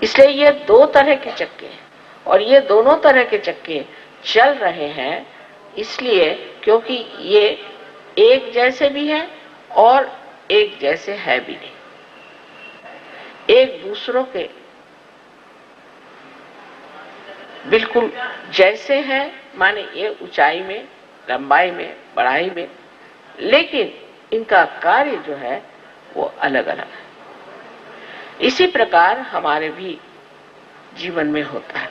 इसलिए ये दो तरह के चक्के हैं और ये दोनों तरह के चक्के चल रहे हैं इसलिए क्योंकि ये एक जैसे भी हैं और एक जैसे है भी नहीं, एक दूसरों के बिल्कुल जैसे हैं, माने ये ऊंचाई में, लंबाई में, बढ़ाई में, लेकिन इनका कार्य जो है वो अलग अलग है। इसी प्रकार हमारे भी जीवन में होता है।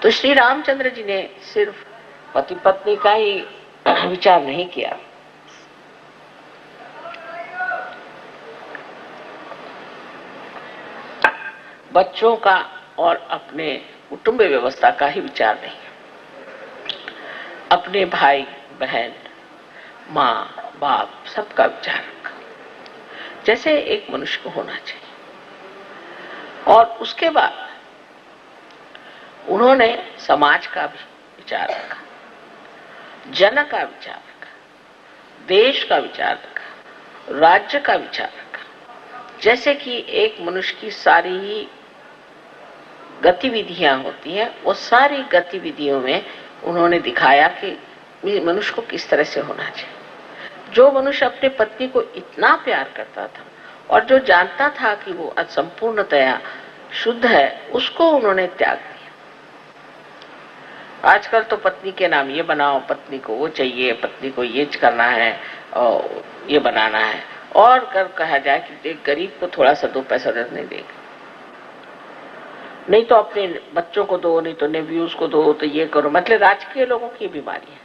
तो श्री रामचंद्र जी ने सिर्फ पति पत्नी का ही विचार नहीं किया, बच्चों का और अपने कुटुंब व्यवस्था का ही विचार नहीं, अपने भाई बहन, माँ बाप सबका विचार रखा, जैसे एक मनुष्य को होना चाहिए। और उसके बाद उन्होंने समाज का भी विचार रखा, जन का विचार रखा, देश का विचार रखा, राज्य का विचार रखा। जैसे कि एक मनुष्य की सारी ही गतिविधियां होती हैं, वो सारी गतिविधियों में उन्होंने दिखाया कि मनुष्य को किस तरह से होना चाहिए। जो मनुष्य अपने पत्नी को इतना प्यार करता था और जो जानता था कि वो असंपूर्णतया शुद्ध है, उसको उन्होंने त्याग दिया। आजकल तो पत्नी के नाम ये बनाओ, पत्नी को वो चाहिए, पत्नी को ये करना है और ये बनाना है, और कर कहा जाए कि एक गरीब को थोड़ा सा 2 पैसा नहीं देगा, नहीं तो अपने बच्चों को दो, नहीं तो नेव्यूज को दो, तो ये करो। मतलब राजकीय लोगों की बीमारी है।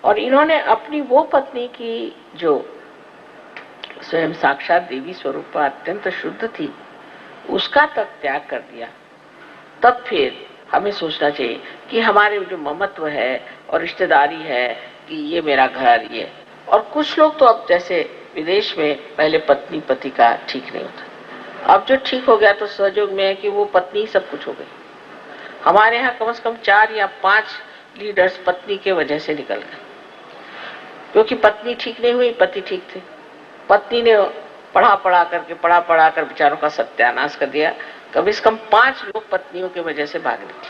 और इन्होंने अपनी वो पत्नी की जो स्वयं साक्षात देवी स्वरूप अत्यंत शुद्ध थी, उसका तक त्याग कर दिया। तब फिर हमें सोचना चाहिए कि हमारे जो ममत्व है और रिश्तेदारी है कि ये मेरा घर, ये। और कुछ लोग तो अब जैसे विदेश में पहले पत्नी पति का ठीक नहीं होता, अब जो ठीक हो गया तो सहयोग में है कि वो पत्नी सब कुछ हो गई। हमारे यहाँ कम से कम 4 या 5 लीडर्स पत्नी के वजह से निकल गए, क्योंकि पत्नी ठीक नहीं हुई, पति ठीक थे। पत्नी ने पढ़ा कर बेचारों का सत्यानाश कर दिया। कम से कम 5 लोग पत्नियों की वजह से भाग निकले।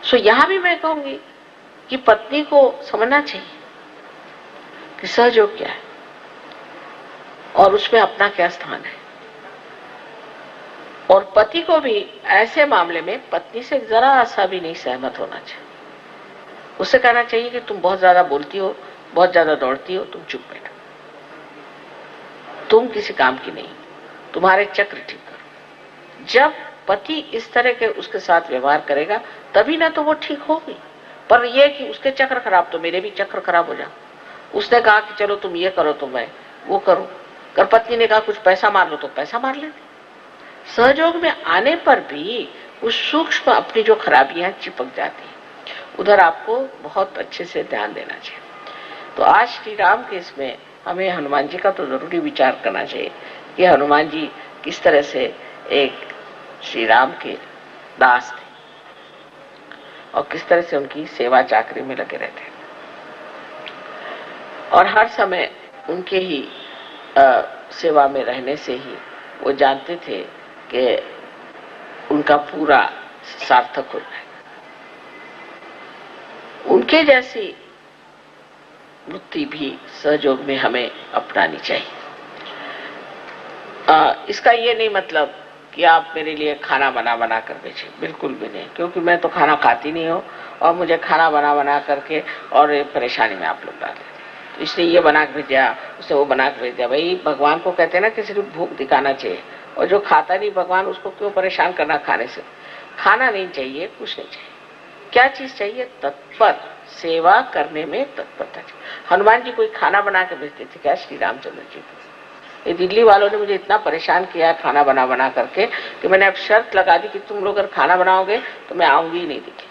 सो यहां भी मैं कहूंगी कि पत्नी को समझना चाहिए कि सहयोग क्या है और उसमें अपना क्या स्थान है। और पति को भी ऐसे मामले में पत्नी से जरा सा भी नहीं सहमत होना चाहिए। उससे कहना चाहिए कि तुम बहुत ज्यादा बोलती हो, बहुत ज्यादा दौड़ती हो, तुम चुप बैठो, तुम किसी काम की नहीं, तुम्हारे चक्र ठीक करो। जब पति इस तरह के उसके साथ व्यवहार करेगा तभी ना तो वो ठीक होगी। पर यह कि उसके चक्र खराब तो मेरे भी चक्र खराब हो जाए। उसने कहा कि चलो तुम ये करो तो मैं वो करूं, कर पत्नी ने कहा कुछ पैसा मार लो तो पैसा मार लेते। सहयोग में आने पर भी उस सूक्ष्म अपनी जो खराबियां चिपक जाती है, उधर आपको बहुत अच्छे से ध्यान देना चाहिए। तो आज श्री राम के इसमें हमें हनुमान जी का तो जरूरी विचार करना चाहिए कि हनुमान जी किस तरह से एक श्री राम के दास थे और किस तरह से उनकी सेवा चाकरी में लगे रहते और हर समय उनके ही सेवा में रहने से ही वो जानते थे कि उनका पूरा सार्थक हो जाएगा। उनके जैसी वृत्ति भी सहयोग में हमें अपनानी चाहिए। इसका ये नहीं मतलब कि आप मेरे लिए खाना बना कर बेचे, बिल्कुल भी नहीं, क्योंकि मैं तो खाना खाती नहीं हूँ और मुझे खाना बना करके और परेशानी में आप लोग डाल देते। तो इसलिए ये बना के भेजा, उसने वो बना के भेज दिया। भाई भगवान को कहते हैं ना कि सिर्फ भूख दिखाना चाहिए, और जो खाता नहीं भगवान उसको क्यों परेशान करना खाने से। खाना नहीं चाहिए, कुछ नहीं चाहिए। क्या चीज चाहिए? तत्पर सेवा करने में तत्परता चाहिए। हनुमान जी कोई खाना बना के भेजते थे क्या श्री रामचंद्र जी को? ये दिल्ली वालों ने मुझे इतना परेशान किया खाना बना करके कि मैंने अब शर्त लगा दी कि तुम लोग अगर खाना बनाओगे तो मैं आऊंगी ही नहीं दिल्ली।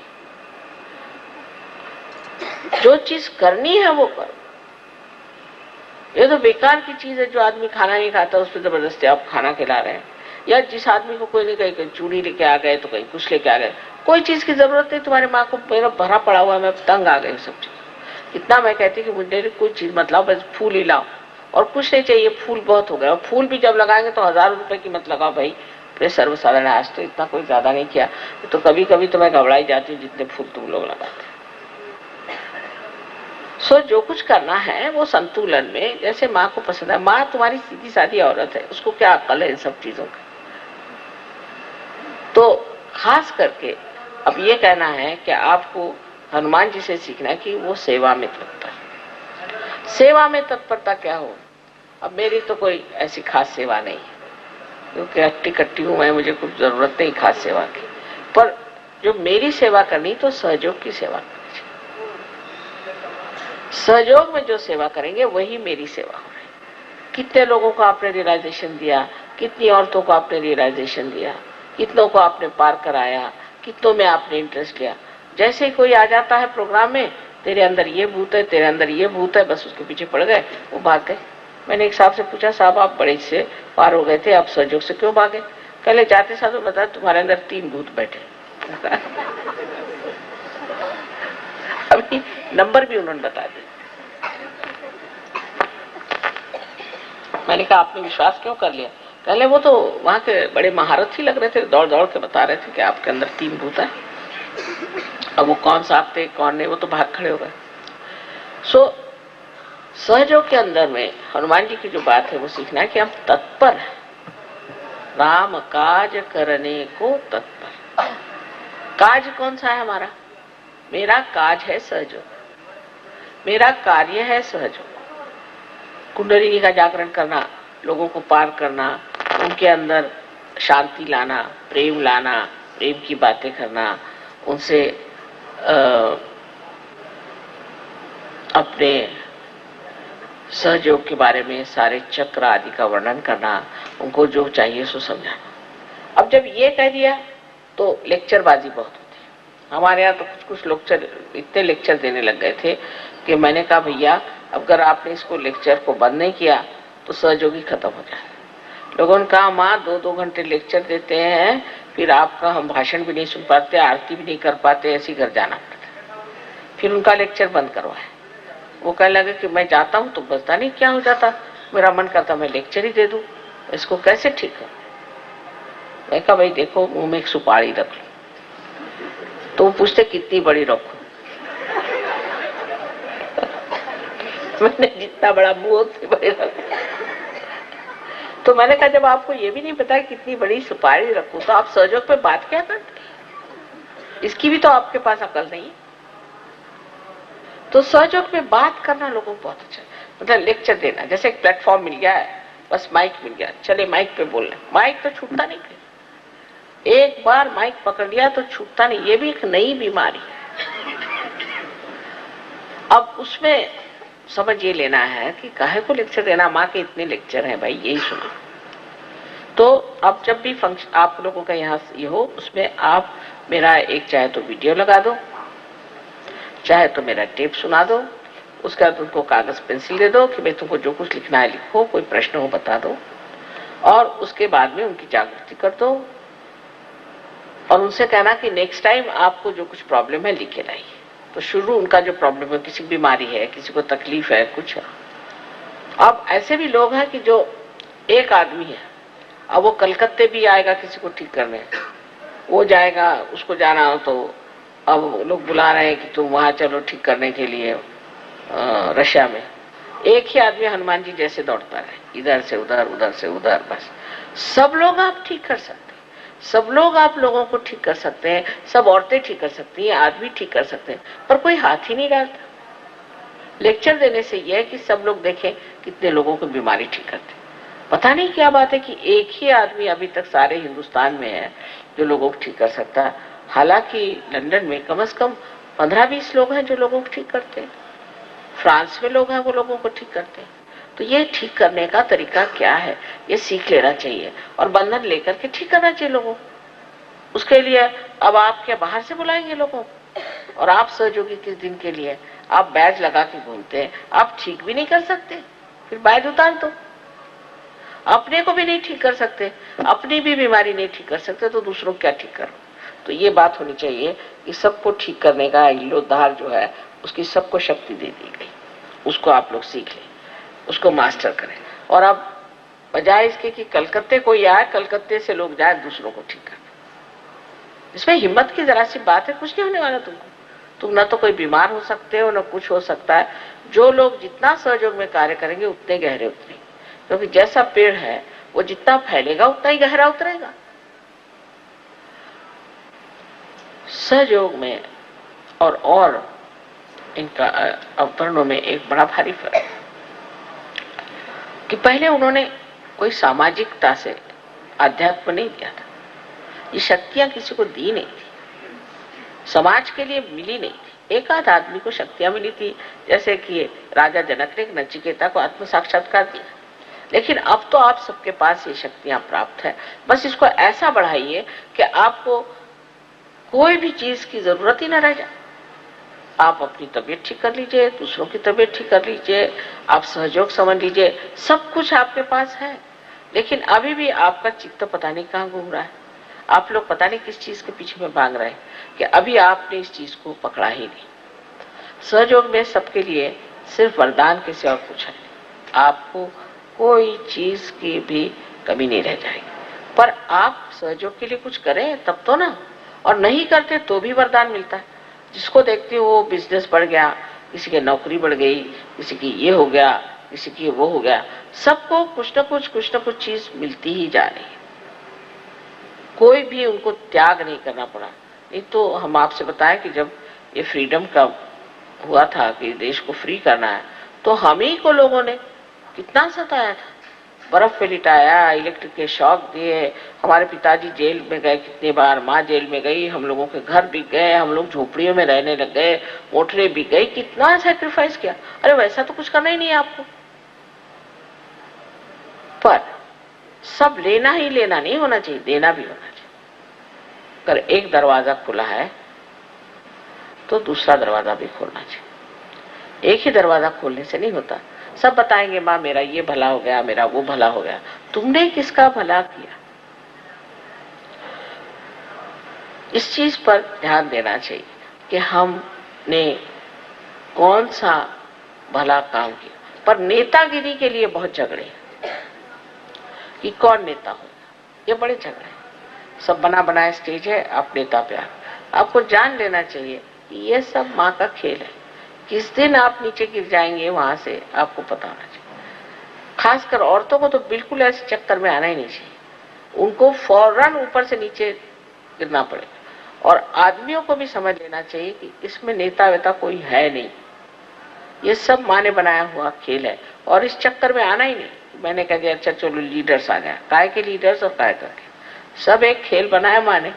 जो चीज करनी है वो करो। ये तो बेकार की चीज है जो आदमी खाना नहीं खाता उस पर जबरदस्ती आप खाना खिला रहे हैं। या जिस आदमी को कोई नहीं, कहीं चूड़ी लेके आ गए तो कहीं कुछ लेके आ गए, कोई चीज की जरूरत नहीं। तुम्हारी माँ को मेरा भरा पड़ा हुआ है, मैं तंग आ गई सब चीज। इतना मैं कहती कि मुझे कोई चीज मत लाओ, बस फूल ही लाओ, और कुछ नहीं चाहिए, फूल बहुत हो गया। और फूल भी जब लगाएंगे तो 1000 रुपए की मत लगाओ भाई, प्रे सर्वसाधारण। आज तो इतना कोई ज्यादा नहीं किया, तो कभी कभी तो मैं घबराई जाती हूँ जितने फूल तुम लोग लगाते। सो जो कुछ करना है वो संतुलन में, जैसे माँ को पसंद है। माँ तुम्हारी सीधी सादी औरत है, उसको क्या अक्ल है इन सब चीजों का। तो खास करके अब ये कहना है कि आपको हनुमान जी से सीखना है कि वो सेवा में तत्पर। सेवा में तत्परता क्या हो? अब मेरी तो कोई ऐसी खास सेवा नहीं है, क्योंकि अट्टी कट्टी हूं मैं, मुझे कुछ जरूरत नहीं खास सेवा की। पर जो मेरी सेवा करनी तो सहयोग की सेवा करनी चाहिए। सहयोग में जो सेवा करेंगे वही मेरी सेवा हो रही। कितने लोगों को आपने रियलाइजेशन दिया, कितनी औरतों को आपने रियलाइजेशन दिया, कितनों को आपने पार कराया, कितनों में आपने इंटरेस्ट लिया। जैसे ही कोई आ जाता है प्रोग्राम में, तेरे अंदर ये भूत है, तेरे अंदर ये भूत है, बस उसके पीछे पड़ गए, वो भाग गए। मैंने एक साहब से पूछा, साहब आप बड़े से पार हो गए थे, आप सहयोग से क्यों भागे? पहले जाते साथ बताया तुम्हारे अंदर 3 भूत बैठे। अभी नंबर भी उन्होंने बता दिया। मैंने कहा आपने विश्वास क्यों कर लिया? पहले वो तो वहां के बड़े महारथी लग रहे थे, दौड़ दौड़ के बता रहे थे कि आपके अंदर 3 भूत है। अब वो कौन साहब थे कौन नहीं, वो तो भाग खड़े हो गए। सो सहयोग के अंदर में हनुमान जी की जो बात है वो सीखना है कि हम तत्पर हैं, राम काज करने को तत्पर। काज कौन सा है हमारा? मेरा काज है सहयोग, मेरा कार्य है सहयोग। कुंडलिनी का जागरण करना, लोगों को पार करना, उनके अंदर शांति लाना, प्रेम लाना, प्रेम की बातें करना, उनसे अपने सहयोग के बारे में सारे चक्र आदि का वर्णन करना, उनको जो चाहिए सो समझाना। अब जब ये कह दिया तो लेक्चरबाजी बहुत होती है। हमारे यहाँ तो कुछ लेक्चर, इतने लेक्चर देने लग गए थे कि मैंने कहा भैया अगर आपने इसको लेक्चर को बंद नहीं किया तो सहयोगी खत्म हो जाए। लोगों ने कहा माँ 2-2 घंटे लेक्चर देते हैं, फिर आपका हम भाषण भी नहीं सुन पाते, आरती भी नहीं कर पाते, ऐसे घर जाना पड़ता। फिर उनका लेक्चर बंद करवाए। वो कहने लगे कि मैं जाता हूँ तो बता नहीं क्या हो जाता, मेरा मन करता मैं लेक्चर ही दे दूं, इसको कैसे ठीक है? मैं कहा भाई देखो मुंह में एक सुपारी रख लो। तो वो पूछते कितनी बड़ी रखो? मैंने जितना बड़ा मुंह उतनी बड़ी रखो। तो मैंने कहा जब आपको ये भी नहीं पता कितनी बड़ी सुपारी रखो तो आप सहयोग पे बात क्या करते? इसकी भी तो आपके पास अकल नहीं है। तो सहयोग पे बात करना लोगों को बहुत अच्छा, मतलब लेक्चर देना। जैसे एक प्लेटफॉर्म मिल गया है, बस माइक मिल गया, चले माइक पे बोलना। माइक तो छूटता नहीं, फिर एक बार माइक पकड़ लिया तो छूटता नहीं। ये भी एक नई बीमारी है। अब उसमें समझ ये लेना है कि काहे को लेक्चर देना, माँ के इतने लेक्चर हैं भाई, यही सुना। तो अब जब भी फंक्शन आप लोगों का यहाँ ये हो, उसमें आप मेरा एक चाहे तो वीडियो लगा दो, चाहे तो मेरा टेप सुना दो, उसके बाद उनको कागज पेंसिल दे दो कि भाई तुमको जो कुछ लिखना है लिखो, कोई प्रश्न हो बता दो, और उसके बाद में उनकी जागृति कर दो और उनसे कहना कि नेक्स्ट टाइम आपको जो कुछ प्रॉब्लम है लिखे लाइए। तो शुरू उनका जो प्रॉब्लम है, किसी बीमारी है, किसी को तकलीफ है, कुछ है। अब ऐसे भी लोग हैं कि जो एक आदमी है, अब वो कलकत्ते भी आएगा किसी को ठीक करने, वो जाएगा, उसको जाना हो तो अब लोग बुला रहे हैं कि तुम वहां चलो ठीक करने के लिए रशिया में। एक ही आदमी हनुमान जी जैसे दौड़ता रहे, इधर से उधर, उधर से उधर, बस। सब लोग आप ठीक कर सकते हैं, सब लोग आप लोगों को ठीक कर सकते हैं, सब औरतें ठीक कर सकती हैं, आदमी ठीक कर सकते हैं, पर कोई हाथ ही नहीं डालता। लेक्चर देने से यह है कि सब लोग देखें कितने लोगों को बीमारी ठीक करते। पता नहीं क्या बात है कि एक ही आदमी अभी तक सारे हिंदुस्तान में है जो लोगों को ठीक कर सकता है। हालांकि लंदन में कम से कम 15-20 लोग हैं जो लोगों को ठीक करते हैं, फ्रांस में लोग हैं वो लोगों को ठीक करते हैं। तो ये ठीक करने का तरीका क्या है, ये सीख लेना चाहिए और बंधन लेकर के ठीक करना चाहिए लोगों। उसके लिए अब आप क्या बाहर से बुलाएंगे लोगों को? और आप सहयोगी किस दिन के लिए? आप बैज लगा के घूमते हैं, आप ठीक भी नहीं कर सकते, फिर बैज उतार दो। अपने को भी नहीं ठीक कर सकते, अपनी भी बीमारी नहीं ठीक कर सकते, तो दूसरों को क्या ठीक करो? तो ये बात होनी चाहिए कि सबको ठीक करने का इल्लोद्धार जो है उसकी सबको शक्ति दे दी गई, उसको आप लोग सीख लें। उसको मास्टर करें। और अब बजाय इसके कि कलकत्ते कोई आए, कलकत्ते से लोग जाए दूसरों को ठीक करने। इसमें हिम्मत की जरा सी बात है, कुछ नहीं होने वाला तुमको। तुम न तो कोई बीमार हो सकते हो, न कुछ हो सकता है। जो लोग जितना सहयोग में कार्य करेंगे उतने गहरे उतरेंगे, क्योंकि जैसा पेड़ है वो जितना फैलेगा उतना ही गहरा उतरेगा। सहयोग में और इनका अवतरणों में एक बड़ा भारी फर्क है कि पहले उन्होंने कोई सामाजिकता से आध्यात्म नहीं दिया था। ये शक्तियां किसी को दी नहीं थी, समाज के लिए मिली नहीं थी। एक आध आदमी को शक्तियां मिली थी, जैसे कि राजा जनक ने नचिकेता को आत्म साक्षात्कार दिया। लेकिन अब तो आप सबके पास ये शक्तियां प्राप्त है। बस इसको ऐसा बढ़ाइए कि आपको कोई भी चीज की जरूरत ही न रह जाए। आप अपनी तबीयत ठीक कर लीजिए, दूसरों की तबीयत ठीक कर लीजिए, आप सहयोग समझ लीजिए, सब कुछ आपके पास है। लेकिन अभी भी आपका चित्त पता नहीं कहां घूम रहा है। आप लोग पता नहीं किस चीज के पीछे में भाग रहे हैं कि अभी आपने इस चीज को पकड़ा ही नहीं। सहयोग में सबके लिए सिर्फ वरदान के सिवा कुछ है। आपको कोई चीज की भी कमी नहीं रह जाएगी। पर आप सहयोग के लिए कुछ करें तब तो ना, और नहीं करते तो भी वरदान मिलता है। जिसको देखते हो वो बिजनेस बढ़ गया, किसी की नौकरी बढ़ गई, किसी की ये हो गया, किसी की वो हो गया। सबको कुछ न कुछ चीज मिलती ही जा रही है। कोई भी उनको त्याग नहीं करना पड़ा। नहीं तो हम आपसे बताएं कि जब ये फ्रीडम का हुआ था कि देश को फ्री करना है, तो हम ही को लोगों ने कितना सताया था। बर्फ पे लिटाया, इलेक्ट्रिक के शॉक दिए, हमारे पिताजी जेल में गए कितने बार, माँ जेल में गई, हम लोगों के घर बिक गए, हम लोग झोपड़ियों में रहने लग गए, मोटरें बिक गई, कितना सैक्रिफाइस किया। अरे वैसा तो कुछ करना ही नहीं है आपको। पर सब लेना ही लेना नहीं होना चाहिए, देना भी होना चाहिए। अगर एक दरवाजा खुला है तो दूसरा दरवाजा भी खोलना चाहिए। एक ही दरवाजा खोलने से नहीं होता। सब बताएंगे माँ मेरा ये भला हो गया, मेरा वो भला हो गया। तुमने किसका भला किया? इस चीज पर ध्यान देना चाहिए कि हमने कौन सा भला काम किया। पर नेतागिरी के लिए बहुत झगड़े कि कौन नेता होगा, ये बड़े झगड़े। सब बना बनाया स्टेज है, आप नेता पे आपको जान लेना चाहिए कि ये सब माँ का खेल है। किस दिन आप नीचे गिर जाएंगे वहां से आपको पता होना चाहिए। खासकर औरतों को तो बिल्कुल ऐसे चक्कर में आना ही नहीं चाहिए। उनको फौरन ऊपर से नीचे गिरना पड़ेगा। और आदमियों को भी समझ लेना चाहिए कि इसमें नेता वेता कोई है नहीं, ये सब माँ ने बनाया हुआ खेल है। और इस चक्कर में आना ही नहीं। मैंने कह दिया अच्छा चलो लीडर्स आ गया, काय के लीडर्स और काय करके सब एक खेल बनाया माँ ने।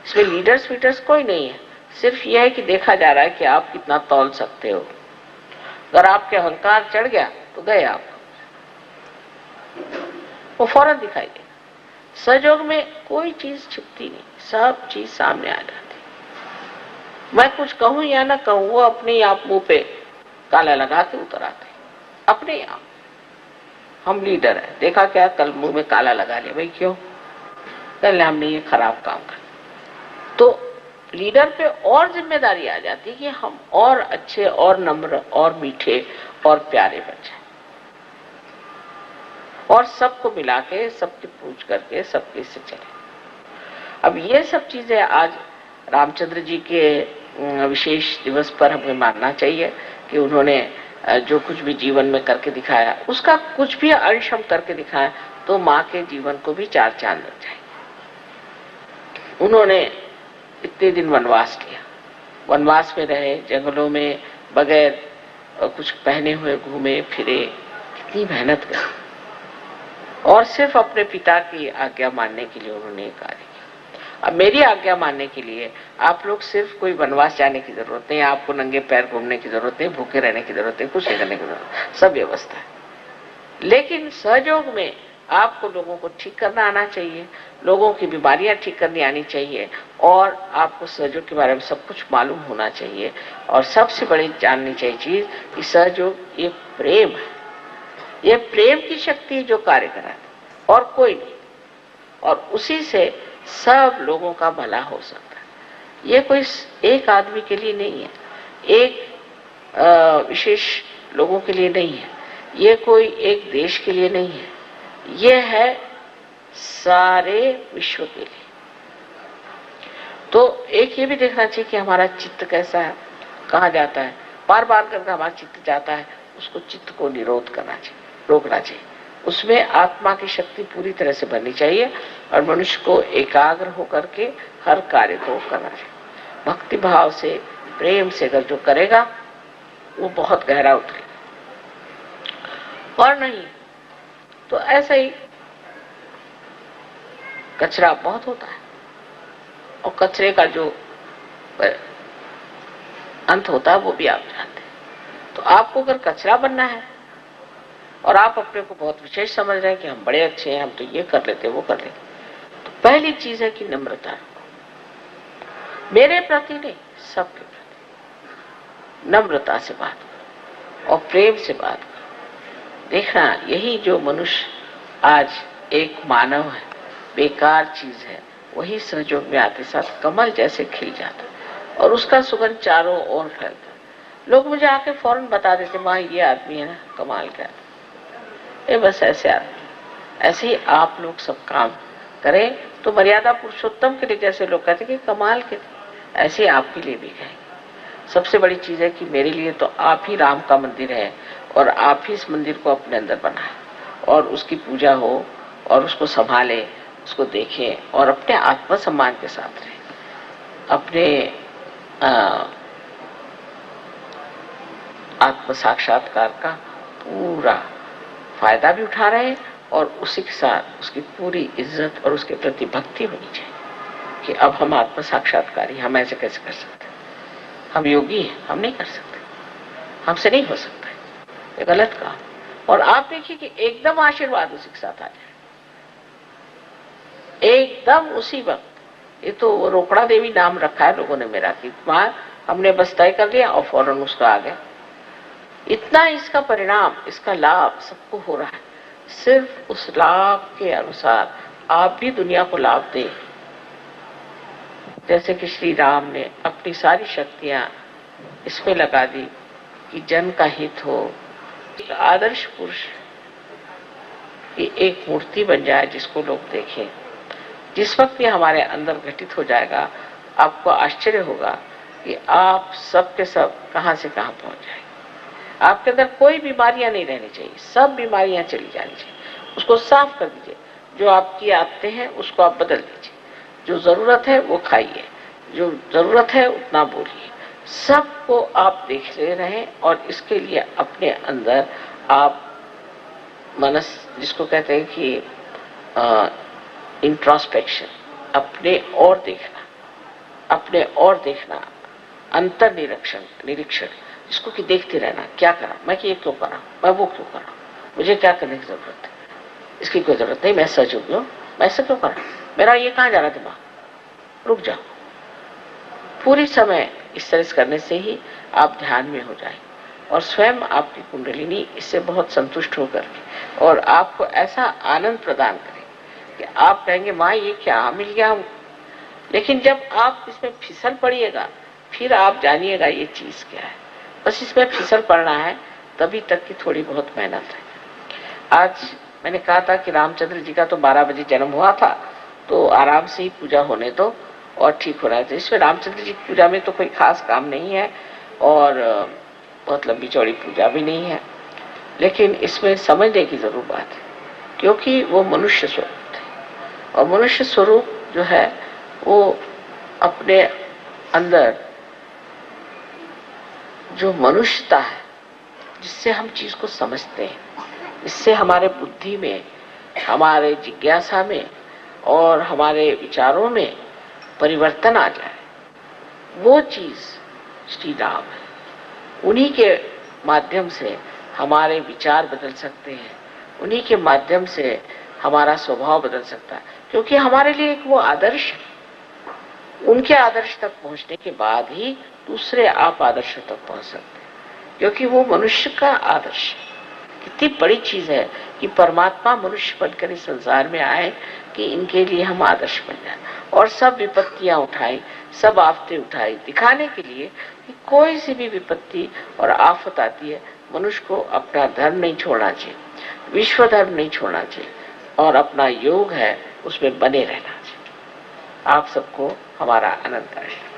इसमें लीडर्स वीडर्स कोई नहीं है। सिर्फ यह है कि देखा जा रहा है कि आप कितना तौल सकते हो। अगर आपके अहंकार चढ़ गया तो गए आप, वो फौरन दिखाई देगा। सहयोग में कोई चीज छिपती नहीं, सब चीज सामने आ जाती। मैं कुछ कहूं या ना कहूं, वो अपने आप मुंह पे काला लगा के उतर आते अपने आप। हम लीडर है, देखा क्या कल मुंह में काला लगा लिया, भाई क्यों? कल हमने ये खराब काम कर। तो लीडर पे और जिम्मेदारी आ जाती है कि हम और अच्छे और नम्र और मीठे और प्यारे बन जाए, और सबको मिला के सबकी पूछ करके सबके से चले। अब ये सब चीजें आज रामचंद्र जी के विशेष दिवस पर हमें मानना चाहिए कि उन्होंने जो कुछ भी जीवन में करके दिखाया, उसका कुछ भी अंश हम करके दिखाया तो माँ के जीवन को भी चार चांद लग जाएंगे। उन्होंने इतने दिन वनवास किया, वनवास में रहे, जंगलों में बगैर कुछ पहने हुए घूमे फिरे, कितनी मेहनत करी, और सिर्फ अपने पिता की आज्ञा मानने के लिए उन्होंने कार्य किया। अब मेरी आज्ञा मानने के लिए आप लोग सिर्फ कोई वनवास जाने की जरूरत नहीं, आपको नंगे पैर घूमने की जरूरत नहीं, भूखे रहने की जरूरत नहीं, कुछ नहीं करने की जरूरत, सब व्यवस्था है। लेकिन सहयोग में आपको लोगों को ठीक करना आना चाहिए, लोगों की बीमारियां ठीक करनी आनी चाहिए, और आपको सहयोग के बारे में सब कुछ मालूम होना चाहिए। और सबसे बड़ी जाननी चाहिए चीज कि सहयोग ये प्रेम है, ये प्रेम की शक्ति जो कार्य कराती और कोई नहीं, और उसी से सब लोगों का भला हो सकता है। ये कोई एक आदमी के लिए नहीं है, एक विशेष लोगों के लिए नहीं है, ये कोई एक देश के लिए नहीं है, ये है सारे विश्व के लिए। तो एक ये भी देखना चाहिए कि हमारा चित्त कैसा है, कहाँ जाता है। बार बार करके हमारा चित्त जाता है, उसको चित्त को निरोध करना चाहिए, रोकना चाहिए। उसमें आत्मा की शक्ति पूरी तरह से बननी चाहिए और मनुष्य को एकाग्र होकर के हर कार्य को करना चाहिए। भक्ति भाव से, प्रेम से अगर जो करेगा वो बहुत गहरा उतरेगा, और नहीं तो ऐसा ही कचरा बहुत होता है, और कचरे का जो अंत होता है वो भी आप जानते हैं। तो आपको अगर कचरा बनना है और आप अपने को बहुत विशेष समझ रहे हैं कि हम बड़े अच्छे हैं, हम तो ये कर लेते वो कर लेते, तो पहली चीज है कि नम्रता रखो। मेरे प्रति नहीं, सबके प्रति नम्रता से बात करो और प्रेम से बात करो। देखना, यही जो मनुष्य आज एक मानव है, बेकार चीज है, वही सहयोग में आते साथ कमल जैसे खिल जाता और उसका सुगंध चारों ओर फैलता। लोग मुझे आके फौरन बता देते, माँ ये आदमी है ना, कमाल का, ये बस ऐसे आदमी। ऐसे ही आप लोग सब काम करें तो मर्यादा पुरुषोत्तम के लिए जैसे लोग कहते कि कमाल के, ऐसे आपके लिए भी कहेंगे। सबसे बड़ी चीज है कि मेरे लिए तो आप ही राम का मंदिर है और आप ही इस मंदिर को अपने अंदर बनाए और उसकी पूजा हो और उसको संभाले, उसको देखें और अपने आत्मसम्मान के साथ रहे, अपने आत्म साक्षात्कार का पूरा फायदा भी उठा रहे हैं और उसी के साथ उसकी पूरी इज्जत और उसके प्रति भक्ति होनी चाहिए कि अब हम आत्म साक्षात्कारी, हम ऐसे कैसे कर सकते, हम योगी हैं, हम नहीं कर सकते, हमसे नहीं हो सकता, ये गलत काम। और आप देखिए कि एकदम आशीर्वाद उसी के साथ आ जाए, एकदम उसी वक्त। ये तो रोकड़ा देवी नाम रखा है लोगों ने मेरा कि मां हमने बस तय कर लिया और फौरन उसका आ गया। इतना इसका परिणाम, इसका लाभ सबको हो रहा है। सिर्फ उस लाभ के अनुसार आप भी दुनिया को लाभ दें। जैसे कि श्री राम ने अपनी सारी शक्तियां इसमें लगा दी कि जन का हित हो। एक आदर्श पुरुष की एक मूर्ति बन जाए जिसको लोग देखें। जिस वक्त ये हमारे अंदर घटित हो जाएगा, आपको आश्चर्य होगा कि आप सब के सब कहां से कहां पहुंच जाएंगे। आपके अंदर कोई बीमारियां नहीं रहनी चाहिए, सब बीमारियां चली जानी चाहिए। उसको साफ कर दीजिए। जो आपकी आदतें हैं उसको आप बदल दीजिए। जो जरूरत है वो खाइए, जो जरूरत है उतना बोलिए। सबको आप देख ले रहे हैं और इसके लिए अपने अंदर आप मनस, जिसको कहते हैं कि इंट्रोस्पेक्शन, अपने और देखना, अपने और देखना, अंतर निरीक्षण, जिसको कि देखते रहना, क्या करा मैं, कि ये क्यों करा मैं, वो क्यों करा, मुझे क्या करने की जरूरत है, इसकी कोई जरूरत नहीं, मैं सच हूं, मैं ऐसा क्यों करा, मेरा ये कहां जा रहा दिमाग, रुक जाओ। पूरी समय इस तरह से करने से ही आप ध्यान में हो जाए और स्वयं आपकी कुंडलिनी इससे बहुत संतुष्ट होकर और आपको ऐसा आनंद प्रदान करे कि आप कहेंगे माँ ये क्या मिल गया हमको। लेकिन जब आप इसमें फिसल पड़िएगा फिर आप जानिएगा ये चीज क्या है। बस इसमें फिसल पड़ना है, तभी तक की थोड़ी बहुत मेहनत है। आज मैंने कहा था कि रामचंद्र जी का तो 12 बजे जन्म हुआ था, तो आराम से ही पूजा होने दो और ठीक हो रहा है। इसमें रामचंद्र जी की पूजा में तो कोई खास काम नहीं है और बहुत लंबी चौड़ी पूजा भी नहीं है, लेकिन इसमें समझने की जरूर बात है क्योंकि वो मनुष्य स्वरूप थे और मनुष्य स्वरूप जो है वो अपने अंदर जो मनुष्यता है, जिससे हम चीज को समझते हैं, इससे हमारे बुद्धि में, हमारे जिज्ञासा में और हमारे विचारों में परिवर्तन आ जाए, वो चीज श्री राम है। उन्हीं के माध्यम से हमारे विचार बदल सकते हैं, उन्हीं के माध्यम से हमारा स्वभाव बदल सकता है, क्योंकि हमारे लिए एक वो आदर्श है। उनके आदर्श तक पहुंचने के बाद ही दूसरे आप आदर्शों तक पहुंच सकते हैं, क्योंकि वो मनुष्य का आदर्श है। कितनी बड़ी चीज है कि परमात्मा मनुष्य बनकर इस संसार में आए कि इनके लिए हम आदर्श बन जाए और सब विपत्तियां उठाई, सब आफतें उठाई, दिखाने के लिए कि कोई सी भी विपत्ति और आफत आती है मनुष्य को अपना धर्म नहीं छोड़ना चाहिए, विश्व धर्म नहीं छोड़ना चाहिए और अपना योग है उसमें बने रहना चाहिए। आप सबको हमारा अनंत आशीर्वाद।